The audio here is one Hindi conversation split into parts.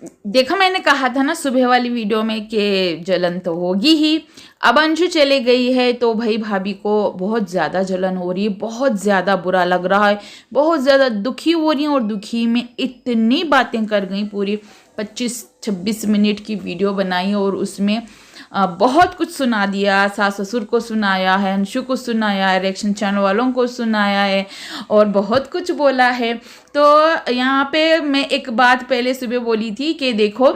देखा, मैंने कहा था ना सुबह वाली वीडियो में कि जलन तो होगी ही। अब अंशु चले गई है तो भाई भाभी को बहुत ज़्यादा जलन हो रही है, बहुत ज़्यादा बुरा लग रहा है, बहुत ज़्यादा दुखी हो रही हैं। और दुखी में इतनी बातें कर गई, पूरी 25-26 मिनट की वीडियो बनाई और उसमें बहुत कुछ सुना दिया। सास ससुर को सुनाया है, अंशु को सुनाया है, रिएक्शन चैनल वालों को सुनाया है और बहुत कुछ बोला है। तो यहाँ पे मैं एक बात पहले सुबह बोली थी कि देखो,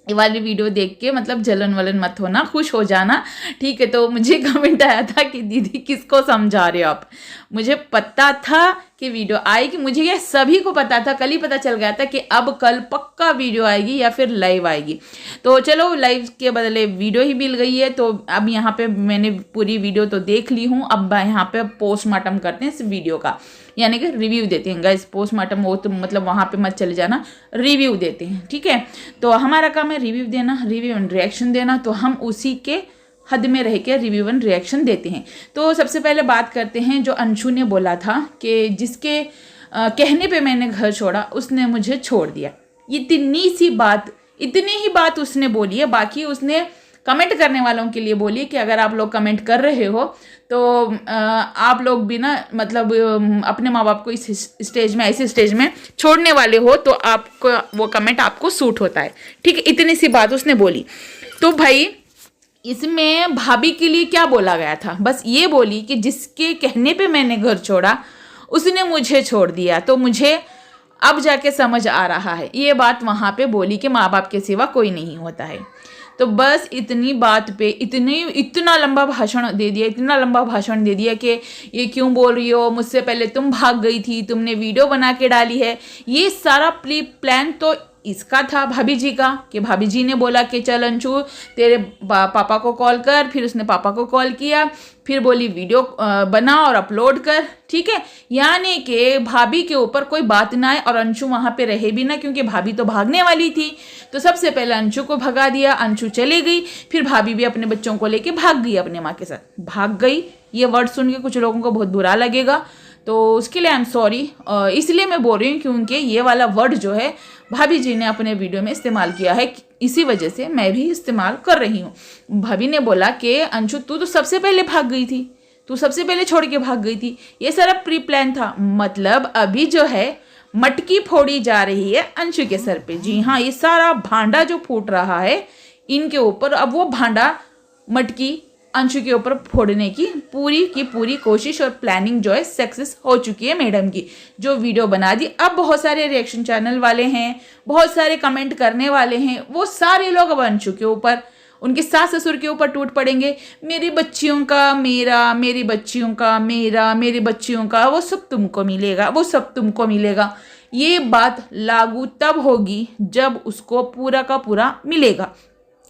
ये वाली वीडियो देख के मतलब जलन वलन मत होना, खुश हो जाना, ठीक है। तो मुझे कमेंट आया था कि दीदी किसको समझा रहे हो आप। मुझे पता था कि वीडियो आएगी, मुझे ये सभी को पता था, कल ही पता चल गया था कि अब कल पक्का वीडियो आएगी या फिर लाइव आएगी। तो चलो लाइव के बदले वीडियो ही मिल गई है। तो अब यहाँ पे मैंने पूरी वीडियो तो देख ली हूँ, अब यहाँ पे पोस्टमार्टम करते हैं इस वीडियो का, यानी कि रिव्यू देते हैं। गाइस पोस्टमार्टम वो तो मतलब वहाँ पे मत चले जाना, रिव्यू देते हैं, ठीक है। तो हमारा काम है रिव्यू देना, रिव्यू एंड रिएक्शन देना, तो हम उसी के हद में रह के रिव्यू एंड रिएक्शन देते हैं। तो सबसे पहले बात करते हैं जो अंशु ने बोला था कि जिसके कहने पे मैंने घर छोड़ा उसने मुझे छोड़ दिया। इतनी सी बात, इतनी ही बात उसने बोली है। बाकी उसने कमेंट करने वालों के लिए बोली कि अगर आप लोग कमेंट कर रहे हो तो आप लोग भी ना मतलब अपने माँ बाप को इस स्टेज में, ऐसे स्टेज में छोड़ने वाले हो तो आपको वो कमेंट आपको सूट होता है, ठीक है। इतनी सी बात उसने बोली। तो भाई इसमें भाभी के लिए क्या बोला गया था, बस ये बोली कि जिसके कहने पे मैंने घर छोड़ा उसने मुझे छोड़ दिया। तो मुझे अब जाके समझ आ रहा है, ये बात वहाँ पे बोली कि माँ बाप के सिवा कोई नहीं होता है। तो बस इतनी बात पे इतना लंबा भाषण दे दिया, इतना लंबा भाषण दे दिया कि ये क्यों बोल रही हो, मुझसे पहले तुम भाग गई थी, तुमने वीडियो बना के डाली है। ये सारा प्री प्लान तो इसका था, भाभी जी का, कि भाभी जी ने बोला कि चल अंशु तेरे पापा को कॉल कर, फिर उसने पापा को कॉल किया, फिर बोली वीडियो बना और अपलोड कर, ठीक है। यानी कि भाभी के ऊपर कोई बात ना आए और अंशु वहाँ पे रहे भी ना, क्योंकि भाभी तो भागने वाली थी। तो सबसे पहले अंशु को भगा दिया, अंशु चले गई, फिर भाभी भी अपने बच्चों को लेके भाग गई, अपने माँ के साथ भाग गई। ये वर्ड सुन के कुछ लोगों को बहुत बुरा लगेगा, तो उसके लिए आई एम सॉरी। इसलिए मैं बोल रही हूँ क्योंकि ये वाला वर्ड जो है भाभी जी ने अपने वीडियो में इस्तेमाल किया है, इसी वजह से मैं भी इस्तेमाल कर रही हूँ। भाभी ने बोला कि अंशु तू तो सबसे पहले भाग गई थी, तू सबसे पहले छोड़ के भाग गई थी, ये सारा प्री प्लान था। मतलब अभी जो है मटकी फोड़ी जा रही है अंशु के सर पे। जी हाँ, ये सारा भांडा जो फूट रहा है इनके ऊपर, अब वो भांडा मटकी अंशु के ऊपर फोड़ने की पूरी कोशिश और प्लानिंग जो है सक्सेस हो चुकी है मैडम की, जो वीडियो बना दी। अब बहुत सारे रिएक्शन चैनल वाले हैं, बहुत सारे कमेंट करने वाले हैं, वो सारे लोग अब अंशु के ऊपर, उनके सास ससुर के ऊपर टूट पड़ेंगे। मेरी बच्चियों का मेरा, मेरी बच्चियों का मेरा, मेरी बच्चियों का वो सब तुमको मिलेगा, वो सब तुमको मिलेगा। ये बात लागू तब होगी जब उसको पूरा का पूरा मिलेगा।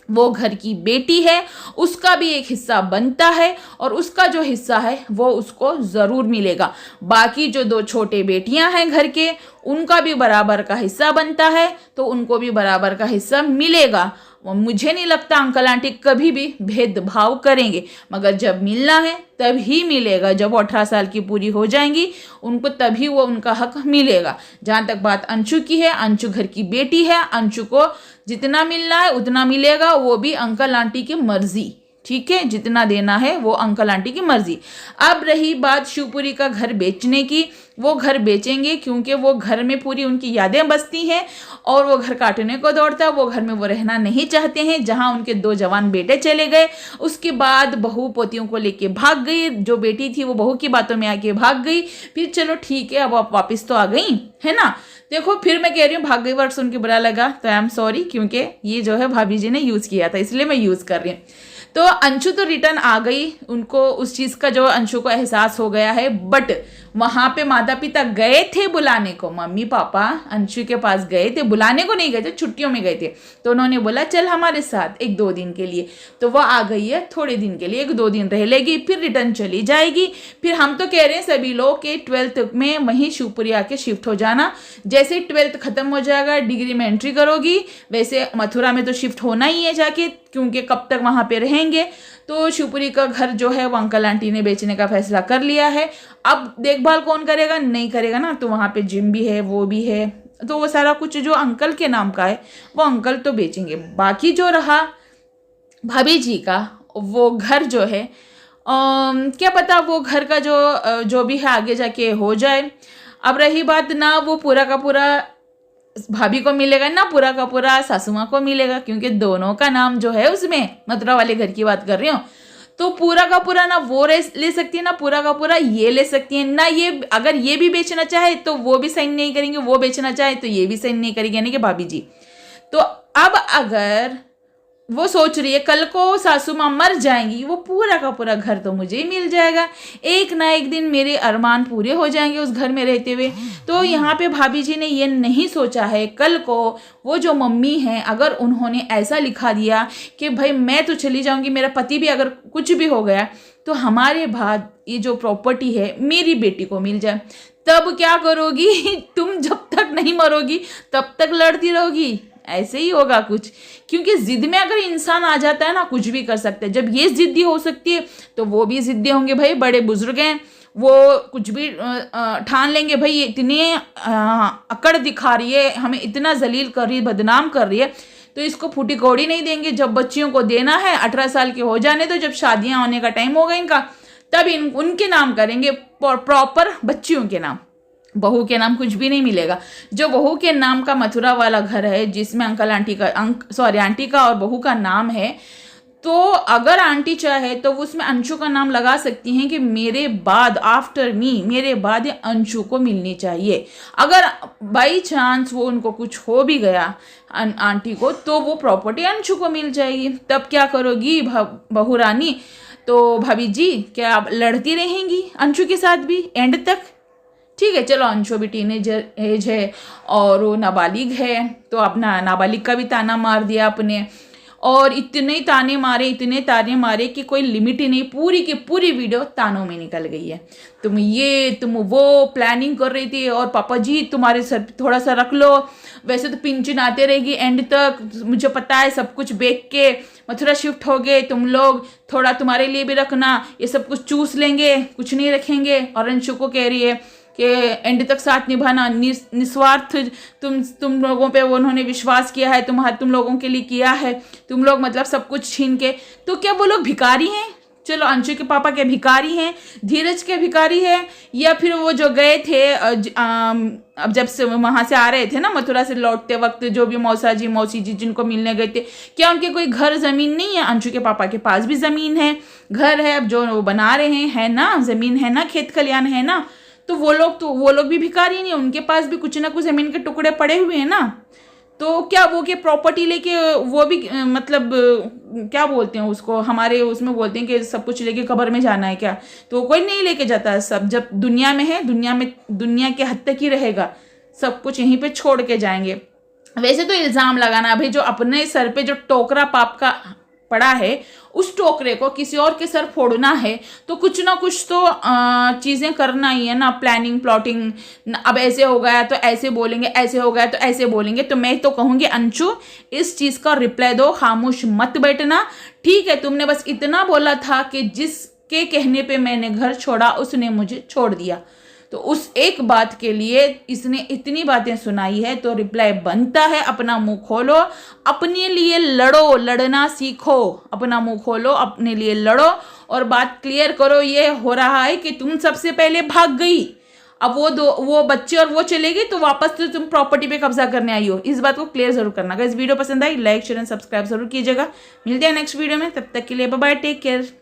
वो घर की बेटी है, उसका भी एक हिस्सा बनता है और उसका जो हिस्सा है वो उसको ज़रूर मिलेगा। बाकी जो दो छोटे बेटियां हैं घर के, उनका भी बराबर का हिस्सा बनता है, तो उनको भी बराबर का हिस्सा मिलेगा। मुझे नहीं लगता अंकल आंटी कभी भी भेदभाव करेंगे, मगर जब मिलना है तभी मिलेगा। जब वो 18 साल की पूरी हो जाएंगी उनको तभी वो उनका हक मिलेगा। जहाँ तक बात अंशु की है, अंशु घर की बेटी है, अंशु को जितना मिलना है उतना मिलेगा, वो भी अंकल आंटी की मर्जी, ठीक है। जितना देना है वो अंकल आंटी की मर्जी। अब रही बात शिवपुरी का घर बेचने की, वो घर बेचेंगे क्योंकि वो घर में पूरी उनकी यादें बसती हैं और वो घर काटने को दौड़ता है। वो घर में वो रहना नहीं चाहते हैं जहां उनके 2 जवान बेटे चले गए। उसके बाद बहू पोतियों को लेके भाग गई, जो बेटी थी वो बहू की बातों में आके भाग गई। फिर चलो ठीक है, अब आप वापस तो आ गई है ना। देखो फिर मैं कह रही हूँ भाग गई वर्ड सुन के बुरा लगा तो आई एम सॉरी, क्योंकि ये जो है भाभी जी ने यूज़ किया था इसलिए मैं यूज़ कर रही हूँ। तो अंशु तो रिटर्न आ गई, उनको उस चीज़ का जो अंशु को एहसास हो गया है। बट वहाँ पे माता पिता गए थे बुलाने को, मम्मी पापा अंशु के पास गए थे, बुलाने को नहीं गए थे, छुट्टियों में गए थे। तो उन्होंने बोला चल हमारे साथ 1-2 दिन के लिए। तो वह आ गई है थोड़े दिन के लिए, 1-2 दिन रह लेगी, फिर रिटर्न चली जाएगी। फिर हम तो कह रहे हैं सभी लोग कि 12th में वहीं शिवपुरी आके शिफ्ट हो जाना। जैसे 12th खत्म हो जाएगा, डिग्री में एंट्री करोगी, वैसे मथुरा में तो शिफ्ट होना ही है जाके, क्योंकि कब तक वहाँ पे रहेंगे। तो शिवपुरी का घर जो है वो अंकल आंटी ने बेचने का फैसला कर लिया है। अब देखभाल कौन करेगा, नहीं करेगा ना, तो वहाँ पे जिम भी है, वो भी है, तो वो सारा कुछ जो अंकल के नाम का है वो अंकल तो बेचेंगे। बाकी जो रहा भाभी जी का वो घर जो है क्या पता वो घर का जो भी है आगे जाके हो जाए। अब रही बात ना वो पूरा का पूरा भाभी को मिलेगा ना पूरा का पूरा सासू माँ को मिलेगा, क्योंकि दोनों का नाम जो है उसमें, मथुरा वाले घर की बात कर रही हूँ, तो पूरा का पूरा ना वो ले सकती है ना पूरा का पूरा ये ले सकती है ना। ये अगर ये भी बेचना चाहे तो वो भी साइन नहीं करेंगे, वो बेचना चाहे तो ये भी साइन नहीं करेंगे, यानी कि भाभी जी। तो अब अगर वो सोच रही है कल को सासू माँ मर जाएंगी, वो पूरा का पूरा घर तो मुझे ही मिल जाएगा, एक ना एक दिन मेरे अरमान पूरे हो जाएंगे उस घर में रहते हुए। तो यहाँ पे भाभी जी ने ये नहीं सोचा है कल को वो जो मम्मी हैं अगर उन्होंने ऐसा लिखा दिया कि भाई मैं तो चली जाऊंगी, मेरा पति भी अगर कुछ भी हो गया तो हमारे बाद ये जो प्रॉपर्टी है मेरी बेटी को मिल जाए, तब क्या करोगी? तुम जब तक नहीं मरोगी तब तक लड़ती रहोगी। ऐसे ही होगा कुछ, क्योंकि जिद में अगर इंसान आ जाता है ना कुछ भी कर सकते हैं। जब ये जिद्दी हो सकती है तो वो भी जिद्दी होंगे, भाई बड़े बुजुर्ग हैं, वो कुछ भी ठान लेंगे, भाई ये इतने अकड़ दिखा रही है, हमें इतना जलील कर रही है, बदनाम कर रही है, तो इसको फूटी कौड़ी नहीं देंगे। जब बच्चियों को देना है 18 साल के हो जाने, तो जब शादियां होने का टाइम होगा इनका, तब उनके नाम करेंगे, प्रॉपर बच्चियों के नाम। बहू के नाम कुछ भी नहीं मिलेगा। जो बहू के नाम का मथुरा वाला घर है जिसमें अंकल आंटी का आंटी का और बहू का नाम है, तो अगर आंटी चाहे तो वो उसमें अंशु का नाम लगा सकती हैं कि मेरे बाद, आफ्टर मी, मेरे बाद ये अंशु को मिलनी चाहिए। अगर बाई चांस वो उनको कुछ हो भी गया आंटी को, तो वो प्रॉपर्टी अंशु को मिल जाएगी। तब क्या करोगी बहू रानी? तो भाभी जी क्या आप लड़ती रहेंगी अंशु के साथ भी एंड तक? ठीक है, चलो अंशु भी टीनेजर एज है और वो नाबालिग है, तो अपना नाबालिग का भी ताना मार दिया आपने, और इतने ताने मारे कि कोई लिमिट ही नहीं, पूरी की पूरी वीडियो तानों में निकल गई है। तुम वो प्लानिंग कर रही थी और पापा जी तुम्हारे सर थोड़ा सा रख लो, वैसे तो पिंचन आते रहेगी एंड तक, मुझे पता है सब कुछ बेच के मथुरा शिफ्ट हो गए तुम लोग, थोड़ा तुम्हारे लिए भी रखना, ये सब कुछ चूस लेंगे, कुछ नहीं रखेंगे। और अंशु को कह रही है कि एंड तक साथ निभाना, निस्वार्थ तुम लोगों पे वो उन्होंने विश्वास किया है, तुम लोगों के लिए किया है, तुम लोग मतलब सब कुछ छीन के। तो क्या वो लोग भिखारी हैं? चलो अंशु के पापा के भिखारी हैं, धीरज के भिखारी है, या फिर वो जो गए थे अब जब से वहाँ से आ रहे थे ना मथुरा से लौटते वक्त, जो भी मौसी जी जिनको मिलने गए थे, क्या उनके कोई घर ज़मीन नहीं है? अंशु के पापा के पास भी ज़मीन है, घर है, अब जो वो बना रहे हैं है ना, ज़मीन है ना, खेत खलियान है ना, तो वो लोग भी भिखारी नहीं, उनके पास भी कुछ ना कुछ ज़मीन के टुकड़े पड़े हुए हैं ना। तो क्या वो के प्रॉपर्टी लेके वो भी मतलब क्या बोलते हैं उसको, हमारे उसमें बोलते हैं कि सब कुछ लेके कब्र में जाना है क्या? तो कोई नहीं लेके जाता है, सब जब दुनिया में है, दुनिया के हद तक ही रहेगा, सब कुछ यहीं पे छोड़ के जाएंगे। वैसे तो इल्ज़ाम लगाना, भाई जो अपने सर पे जो टोकरा पाप का पड़ा है उस टोकरे को किसी और के सर फोड़ना है, तो कुछ ना कुछ तो चीज़ें करना ही है ना, प्लानिंग प्लॉटिंग। अब ऐसे हो गया तो ऐसे बोलेंगे, ऐसे हो गया तो ऐसे बोलेंगे। तो मैं तो कहूँगी अंशु इस चीज़ का रिप्लाई दो, खामोश मत बैठना। ठीक है, तुमने बस इतना बोला था कि जिसके कहने पे मैंने घर छोड़ा उसने मुझे छोड़ दिया, तो उस एक बात के लिए इसने इतनी बातें सुनाई है, तो रिप्लाई बनता है अपना मुंह खोलो, अपने लिए लड़ो, लड़ना सीखो, अपना मुंह खोलो, अपने लिए लड़ो और बात क्लियर करो। ये हो रहा है कि तुम सबसे पहले भाग गई, अब वो बच्चे और वो चले गई, तो वापस तो तुम प्रॉपर्टी पे कब्जा करने आई हो। इस बात को क्लियर जरूर करना। अगर इस वीडियो पसंद I like share and subscribe जरूर कीजिएगा। मिलते हैं नेक्स्ट वीडियो में, तब तक के लिए बाय बाय, टेक केयर।